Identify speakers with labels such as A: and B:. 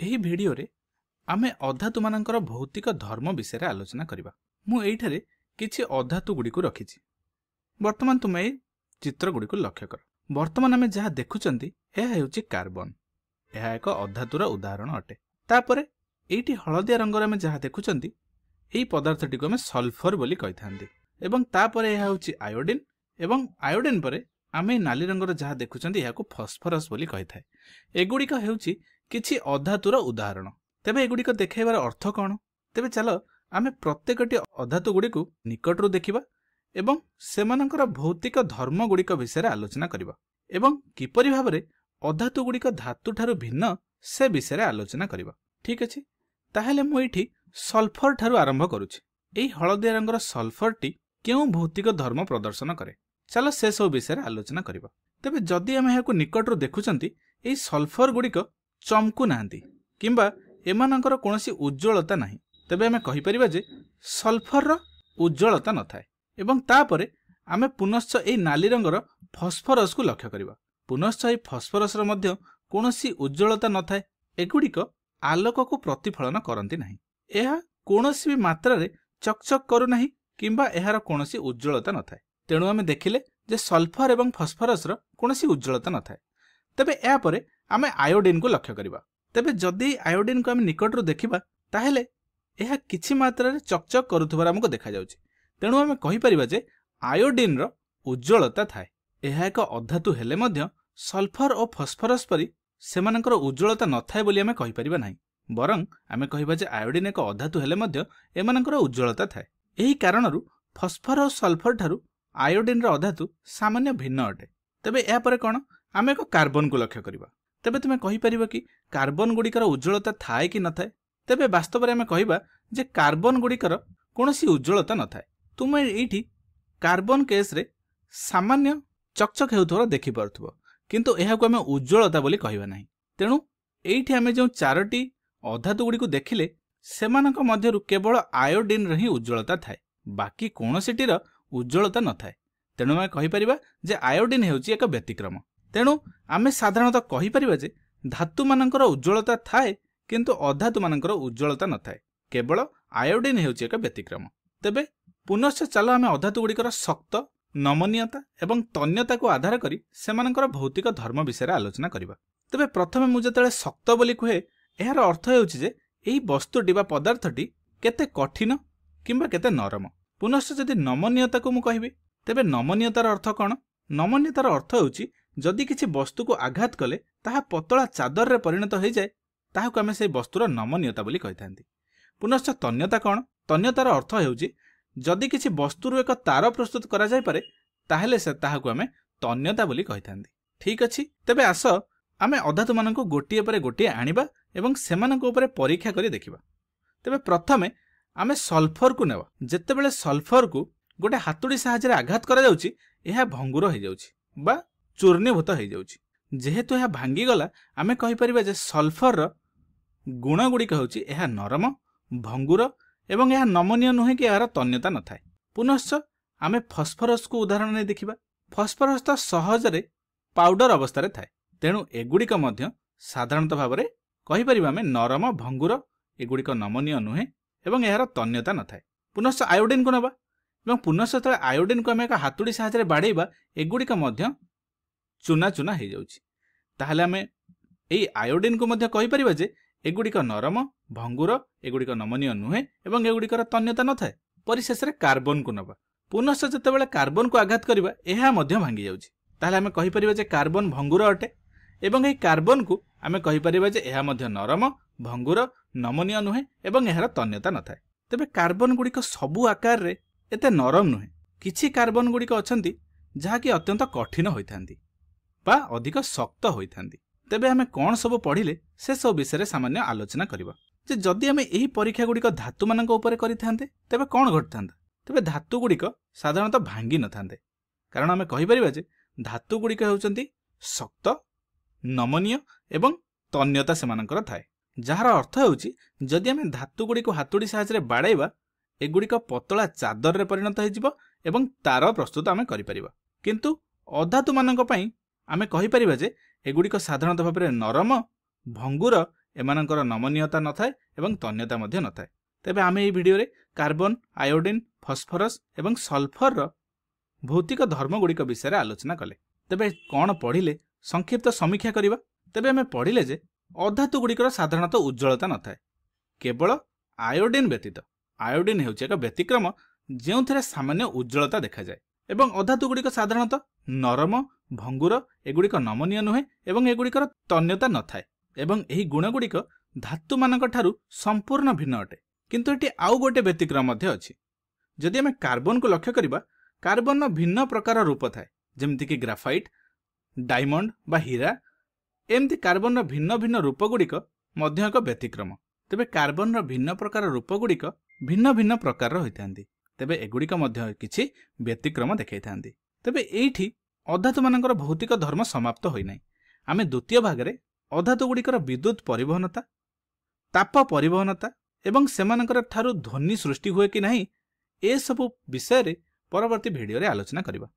A: ଏହି ଭିडिଓରେ ଆମେ ଅଧାତୁମାନଙ୍କର ଭୌତିକ ଧର୍ମ ବିଷୟରେ ଆଲୋଚନା କରିବା। ମୁଁ ଏଇଠାରେ କିଛି ଅଧାତୁ ଗୁଡ଼ିକୁ ରଖିଛି। ବର୍ତ୍ତମାନ ତୁମେ ଏହି ଚିତ୍ର ଗୁଡ଼ିକୁ ଲକ୍ଷ୍ୟ କର। ବର୍ତ୍ତମାନ ଆମେ ଯାହା ଦେଖୁଛନ୍ତି ଏହା ହେଉଛି କାର୍ବନ। ଏହା ଏକ ଅଧାତୁର ଉଦାହରଣ ଅଟେ। ତାପରେ ଏଇଠି ହଳଦିଆ ରଙ୍ଗରେ ଆମେ ଯାହା ଦେଖୁଛନ୍ତି ଏହି ପଦାର୍ଥଟିକୁ ଆମେ ସଲଫର ବୋଲି କହିଥାନ୍ତି ଏବଂ ତାପରେ ଏହା ହେଉଛି ଆୟୋଡିନ ଏବଂ ଆୟୋଡିନ ପରେ ଆମେ ନାଲି ରଙ୍ଗର ଯାହା ଦେଖୁଛନ୍ତି ଏହାକୁ ଫସ୍ଫରସ୍ ବୋଲି କହିଥାଏ। ଏଗୁଡ଼ିକ ହେଉଛି କିଛି ଅଧାତୁର ଉଦାହରଣ। ତେବେ ଏଗୁଡ଼ିକ ଦେଖାଇବାର ଅର୍ଥ କ'ଣ? ତେବେ ଚାଲ ଆମେ ପ୍ରତ୍ୟେକଟି ଅଧାତୁ ଗୁଡ଼ିକୁ ନିକଟରୁ ଦେଖିବା ଏବଂ ସେମାନଙ୍କର ଭୌତିକ ଧର୍ମ ଗୁଡ଼ିକ ବିଷୟରେ ଆଲୋଚନା କରିବା ଏବଂ କିପରି ଭାବରେ ଅଧାତୁ ଗୁଡ଼ିକ ଧାତୁଠାରୁ ଭିନ୍ନ ସେ ବିଷୟରେ ଆଲୋଚନା କରିବା। ଠିକ୍ ଅଛି, ତାହେଲେ ମୁଁ ଏଇଠି ସଲଫର ଠାରୁ ଆରମ୍ଭ କରୁଛି। ଏହି ହଳଦିଆ ରଙ୍ଗର ସଲଫରଟି କେଉଁ ଭୌତିକ ଧର୍ମ ପ୍ରଦର୍ଶନ କରେ? ଚାଲ ସେସବୁ ବିଷୟରେ ଆଲୋଚନା କରିବା। ତେବେ ଯଦି ଆମେ ଏହାକୁ ନିକଟରୁ ଦେଖୁଛନ୍ତି ଏହି ସଲଫର ଗୁଡ଼ିକ ଚମକୁ ନାହାନ୍ତି କିମ୍ବା ଏମାନଙ୍କର କୌଣସି ଉଜ୍ଜ୍ୱଳତା ନାହିଁ, ତେବେ ଆମେ କହିପାରିବା ଯେ ସଲଫରର ଉଜ୍ଜ୍ୱଳତା ନଥାଏ। ଏବଂ ତାପରେ ଆମେ ପୁନଶ୍ଚ ଏହି ନାଲି ରଙ୍ଗର ଫସ୍ଫରସକୁ ଲକ୍ଷ୍ୟ କରିବା। ପୁନଶ୍ଚ ଏହି ଫସ୍ଫରସର ମଧ୍ୟ କୌଣସି ଉଜ୍ଜ୍ୱଳତା ନଥାଏ। ଏଗୁଡ଼ିକ ଆଲୋକକୁ ପ୍ରତିଫଳନ କରନ୍ତି ନାହିଁ। ଏହା କୌଣସି ବି ମାତ୍ରାରେ ଚକଚକ୍ କରୁନାହିଁ କିମ୍ବା ଏହାର କୌଣସି ଉଜ୍ଜ୍ୱଳତା ନଥାଏ। ତେଣୁ ଆମେ ଦେଖିଲେ ଯେ ସଲଫର ଏବଂ ଫସ୍ଫରସର କୌଣସି ଉଜ୍ଜ୍ୱଳତା ନଥାଏ। ତେବେ ଏହାପରେ ଆମେ ଆୟୋଡିନକୁ ଲକ୍ଷ୍ୟ କରିବା। ତେବେ ଯଦି ଆୟୋଡିନକୁ ଆମେ ନିକଟରୁ ଦେଖିବା ତାହେଲେ ଏହା କିଛି ମାତ୍ରାରେ ଚକଚକ୍ କରୁଥିବାର ଆମକୁ ଦେଖାଯାଉଛି। ତେଣୁ ଆମେ କହିପାରିବା ଯେ ଆୟୋଡିନର ଉଜ୍ଜ୍ୱଳତା ଥାଏ। ଏହା ଏକ ଅଧାତୁ ହେଲେ ମଧ୍ୟ ସଲଫର ଓ ଫସ୍ଫରସ ପରି ସେମାନଙ୍କର ଉଜ୍ଜ୍ୱଳତା ନଥାଏ ବୋଲି ଆମେ କହିପାରିବା ନାହିଁ। ବରଂ ଆମେ କହିବା ଯେ ଆୟୋଡିନ ଏକ ଅଧାତୁ ହେଲେ ମଧ୍ୟ ଏମାନଙ୍କର ଉଜ୍ଜ୍ୱଳତା ଥାଏ। ଏହି କାରଣରୁ ଫସ୍ଫର ଓ ସଲଫର ଠାରୁ ଆୟୋଡିନର ଅଧାତୁ ସାମାନ୍ୟ ଭିନ୍ନ ଅଟେ। ତେବେ ଏହାପରେ କ'ଣ? ଆମେ ଏକ କାର୍ବନକୁ ଲକ୍ଷ୍ୟ କରିବା। ତେବେ ତୁମେ କହିପାରିବ କି କାର୍ବନ ଗୁଡ଼ିକର ଉଜ୍ଜ୍ୱଳତା ଥାଏ କି ନଥାଏ? ତେବେ ବାସ୍ତବରେ ଆମେ କହିବା ଯେ କାର୍ବନ ଗୁଡ଼ିକର କୌଣସି ଉଜ୍ଜ୍ୱଳତା ନଥାଏ। ତୁମେ ଏଇଠି କାର୍ବନ କେସ୍ରେ ସାମାନ୍ୟ ଚକଚକ୍ ହେଉଥିବାର ଦେଖିପାରୁଥିବ, କିନ୍ତୁ ଏହାକୁ ଆମେ ଉଜ୍ଜ୍ୱଳତା ବୋଲି କହିବା ନାହିଁ। ତେଣୁ ଏଇଠି ଆମେ ଯେଉଁ ଚାରୋଟି ଅଧାତୁ ଗୁଡ଼ିକୁ ଦେଖିଲେ ସେମାନଙ୍କ ମଧ୍ୟରୁ କେବଳ ଆୟୋଡିନର ହିଁ ଉଜ୍ଜ୍ୱଳତା ଥାଏ, ବାକି କୌଣସିଟିର ଉଜ୍ଜ୍ୱଳତା ନଥାଏ। ତେଣୁ ଆମେ କହିପାରିବା ଯେ ଆୟୋଡିନ ହେଉଛି ଏକ ବ୍ୟତିକ୍ରମ। ତେଣୁ ଆମେ ସାଧାରଣତଃ କହିପାରିବା ଯେ ଧାତୁମାନଙ୍କର ଉଜ୍ଜ୍ୱଳତା ଥାଏ କିନ୍ତୁ ଅଧାତୁମାନଙ୍କର ଉଜ୍ଜ୍ୱଳତା ନଥାଏ। କେବଳ ଆୟୋଡିନ ହେଉଛି ଏକ ବ୍ୟତିକ୍ରମ। ତେବେ ପୁନଶ୍ଚ ଚାଲ ଆମେ ଅଧାତୁ ଗୁଡ଼ିକର ଶକ୍ତ, ନମନୀୟତା ଏବଂ ତନ୍ୟତାକୁ ଆଧାର କରି ସେମାନଙ୍କର ଭୌତିକ ଧର୍ମ ବିଷୟରେ ଆଲୋଚନା କରିବା। ତେବେ ପ୍ରଥମେ ମୁଁ ଯେତେବେଳେ ଶକ୍ତ ବୋଲି କୁହେ ଏହାର ଅର୍ଥ ହେଉଛି ଯେ ଏହି ବସ୍ତୁଟି ବା ପଦାର୍ଥଟି କେତେ କଠିନ କିମ୍ବା କେତେ ନରମ। ପୁନଶ୍ଚ ଯଦି ନମନୀୟତାକୁ ମୁଁ କହିବି ତେବେ ନମନୀୟତାର ଅର୍ଥ କ'ଣ? ନମନୀୟତାର ଅର୍ଥ ହେଉଛି ଯଦି କିଛି ବସ୍ତୁକୁ ଆଘାତ କଲେ ତାହା ପତଳା ଚାଦରରେ ପରିଣତ ହୋଇଯାଏ ତାହାକୁ ଆମେ ସେହି ବସ୍ତୁର ନମନୀୟତା ବୋଲି କହିଥାନ୍ତି। ପୁନଶ୍ଚ ତନ୍ୟତା କ'ଣ? ତନ୍ୟତାର ଅର୍ଥ ହେଉଛି ଯଦି କିଛି ବସ୍ତୁରୁ ଏକ ତାର ପ୍ରସ୍ତୁତ କରାଯାଇପାରେ ତାହେଲେ ତାହାକୁ ଆମେ ତନ୍ୟତା ବୋଲି କହିଥାନ୍ତି। ଠିକ୍ ଅଛି, ତେବେ ଆସ ଆମେ ଅଧାତୁମାନଙ୍କୁ ଗୋଟିଏ ପରେ ଗୋଟିଏ ଆଣିବା ଏବଂ ସେମାନଙ୍କ ଉପରେ ପରୀକ୍ଷା କରି ଦେଖିବା। ତେବେ ପ୍ରଥମେ ଆମେ ସଲଫରକୁ ନେବା। ଯେତେବେଳେ ସଲଫରକୁ ଗୋଟେ ହାତୁଡ଼ି ସାହାଯ୍ୟରେ ଆଘାତ କରାଯାଉଛି ଏହା ଭଙ୍ଗୁର ହୋଇଯାଉଛି ବା ଚୂର୍ଣ୍ଣୀଭୂତ ହୋଇଯାଉଛି। ଯେହେତୁ ଏହା ଭାଙ୍ଗିଗଲା ଆମେ କହିପାରିବା ଯେ ସଲଫରର ଗୁଣ ଗୁଡ଼ିକ ହେଉଛି ଏହା ନରମ, ଭଙ୍ଗୁର ଏବଂ ଏହା ନମନୀୟ ନୁହେଁ କି ଏହାର ତନ୍ୟତା ନଥାଏ। ପୁନଶ୍ଚ ଆମେ ଫସ୍ଫରସକୁ ଉଦାହରଣ ନେଇ ଦେଖିବା। ଫସ୍ଫରସ ତ ସହଜରେ ପାଉଡର ଅବସ୍ଥାରେ ଥାଏ, ତେଣୁ ଏଗୁଡ଼ିକ ମଧ୍ୟ ସାଧାରଣତଃ ଭାବରେ କହିପାରିବା ଆମେ ନରମ, ଭଙ୍ଗୁର, ଏଗୁଡ଼ିକ ନମନୀୟ ନୁହେଁ ଏବଂ ଏହାର ତନ୍ୟତା ନଥାଏ। ପୁନଶ୍ଚ ଆୟୋଡିନକୁ ନେବା ଏବଂ ପୁନଶ୍ଚ ଯେତେବେଳେ ଆୟୋଡିନକୁ ଆମେ ଏକ ହାତୁଡ଼ି ସାହାଯ୍ୟରେ ବାଡ଼େଇବା ଏଗୁଡ଼ିକ ମଧ୍ୟ ଚୁନା ଚୁନା ହୋଇଯାଉଛି। ତାହେଲେ ଆମେ ଏହି ଆୟୋଡିନକୁ ମଧ୍ୟ କହିପାରିବା ଯେ ଏଗୁଡ଼ିକ ନରମ, ଭଙ୍ଗୁର, ଏଗୁଡ଼ିକ ନମନୀୟ ନୁହେଁ ଏବଂ ଏଗୁଡ଼ିକର ତନ୍ୟତା ନଥାଏ। ପରିଶେଷରେ କାର୍ବନକୁ ନେବା। ପୁନଶ୍ଚ ଯେତେବେଳେ କାର୍ବନକୁ ଆଘାତ କରିବା ଏହା ମଧ୍ୟ ଭାଙ୍ଗି ଯାଉଛି। ତାହେଲେ ଆମେ କହିପାରିବା ଯେ କାର୍ବନ ଭଙ୍ଗୁର ଅଟେ ଏବଂ ଏହି କାର୍ବନକୁ ଆମେ କହିପାରିବା ଯେ ଏହା ମଧ୍ୟ ନରମ, ଭଙ୍ଗୁର, ନମନୀୟ ନୁହେଁ ଏବଂ ଏହାର ତନ୍ୟତା ନଥାଏ। ତେବେ କାର୍ବନ ଗୁଡ଼ିକ ସବୁ ଆକାରରେ ଏତେ ନରମ ନୁହେଁ। କିଛି କାର୍ବନ ଗୁଡ଼ିକ ଅଛନ୍ତି ଯାହାକି ଅତ୍ୟନ୍ତ କଠିନ ହୋଇଥାନ୍ତି ବା ଅଧିକ ଶକ୍ତ ହୋଇଥାନ୍ତି। ତେବେ ଆମେ କ'ଣ ସବୁ ପଢ଼ିଲେ ସେସବୁ ବିଷୟରେ ସାମାନ୍ୟ ଆଲୋଚନା କରିବା। ଯେ ଯଦି ଆମେ ଏହି ପରୀକ୍ଷା ଗୁଡ଼ିକ ଧାତୁମାନଙ୍କ ଉପରେ କରିଥାନ୍ତେ ତେବେ କ'ଣ ଘଟିଥାନ୍ତା? ତେବେ ଧାତୁ ଗୁଡ଼ିକ ସାଧାରଣତଃ ଭାଙ୍ଗି ନଥାନ୍ତେ, କାରଣ ଆମେ କହିପାରିବା ଯେ ଧାତୁ ଗୁଡ଼ିକ ହେଉଛନ୍ତି ଶକ୍ତ, ନମନୀୟ ଏବଂ ତନ୍ୟତା ସେମାନଙ୍କର ଥାଏ। ଯାହାର ଅର୍ଥ ହେଉଛି ଯଦି ଆମେ ଧାତୁ ଗୁଡ଼ିକୁ ହାତୁଡ଼ି ସାହାଯ୍ୟରେ ବାଡ଼ାଇବା ଏଗୁଡ଼ିକ ପତଳା ଚାଦରରେ ପରିଣତ ହୋଇଯିବ ଏବଂ ତାର ପ୍ରସ୍ତୁତ ଆମେ କରିପାରିବା। କିନ୍ତୁ ଅଧାତୁମାନଙ୍କ ପାଇଁ ଆମେ କହିପାରିବା ଯେ ଏଗୁଡ଼ିକ ସାଧାରଣତଃ ଭାବରେ ନରମ, ଭଙ୍ଗୁର ଏମାନଙ୍କର ନମନୀୟତା ନଥାଏ ଏବଂ ତନ୍ୟତା ମଧ୍ୟ ନଥାଏ। ତେବେ ଆମେ ଏହି ଭିଡ଼ିଓରେ କାର୍ବନ, ଆୟୋଡିନ୍, ଫସ୍ଫରସ୍ ଏବଂ ସଲ୍ଫରର ଭୌତିକ ଧର୍ମଗୁଡ଼ିକ ବିଷୟରେ ଆଲୋଚନା କଲେ। ତେବେ କ'ଣ ପଢ଼ିଲେ ସଂକ୍ଷିପ୍ତ ସମୀକ୍ଷା କରିବା। ତେବେ ଆମେ ପଢ଼ିଲେ ଯେ ଅଧାତୁଗୁଡ଼ିକର ସାଧାରଣତଃ ଉଜ୍ଜ୍ୱଳତା ନଥାଏ, କେବଳ ଆୟୋଡିନ୍ ବ୍ୟତୀତ। ଆୟୋଡିନ୍ ହେଉଛି ଏକ ବ୍ୟତିକ୍ରମ ଯେଉଁଥିରେ ସାମାନ୍ୟ ଉଜ୍ଜ୍ୱଳତା ଦେଖାଯାଏ ଏବଂ ଅଧାତୁଗୁଡ଼ିକ ସାଧାରଣତଃ ନରମ, ଭଙ୍ଗୁର, ଏଗୁଡ଼ିକ ନମନୀୟ ନୁହେଁ ଏବଂ ଏଗୁଡ଼ିକର ତନ୍ୟତା ନଥାଏ ଏବଂ ଏହି ଗୁଣଗୁଡ଼ିକ ଧାତୁମାନଙ୍କ ଠାରୁ ସମ୍ପୂର୍ଣ୍ଣ ଭିନ୍ନ ଅଟେ। କିନ୍ତୁ ଏଠି ଆଉ ଗୋଟେ ବ୍ୟତିକ୍ରମ ମଧ୍ୟ ଅଛି। ଯଦି ଆମେ କାର୍ବନକୁ ଲକ୍ଷ୍ୟ କରିବା, କାର୍ବନର ଭିନ୍ନ ପ୍ରକାର ରୂପ ଥାଏ, ଯେମିତିକି ଗ୍ରାଫାଇଟ୍, ଡାଇମଣ୍ଡ ବା ହୀରା। ଏମିତି କାର୍ବନର ଭିନ୍ନ ଭିନ୍ନ ରୂପଗୁଡ଼ିକ ମଧ୍ୟ ଏକ ବ୍ୟତିକ୍ରମ। ତେବେ କାର୍ବନର ଭିନ୍ନ ପ୍ରକାର ରୂପଗୁଡ଼ିକ ଭିନ୍ନ ଭିନ୍ନ ପ୍ରକାରର ହୋଇଥାନ୍ତି। ତେବେ ଏଗୁଡ଼ିକ ମଧ୍ୟ କିଛି ବ୍ୟତିକ୍ରମ ଦେଖାଇଥାନ୍ତି। ତେବେ ଏଇଠି ଅଧାତୁମାନଙ୍କର ଭୌତିକ ଧର୍ମ ସମାପ୍ତ ହୋଇନାହିଁ। ଆମେ ଦ୍ୱିତୀୟ ଭାଗରେ ଅଧାତୁଗୁଡ଼ିକର ବିଦ୍ୟୁତ୍ ପରିବହନତା, ତାପ ପରିବହନତା ଏବଂ ସେମାନଙ୍କର ଠାରୁ ଧ୍ୱନି ସୃଷ୍ଟି ହୁଏ କି ନାହିଁ ଏସବୁ ବିଷୟରେ ପରବର୍ତ୍ତୀ ଭିଡ଼ିଓରେ ଆଲୋଚନା କରିବା।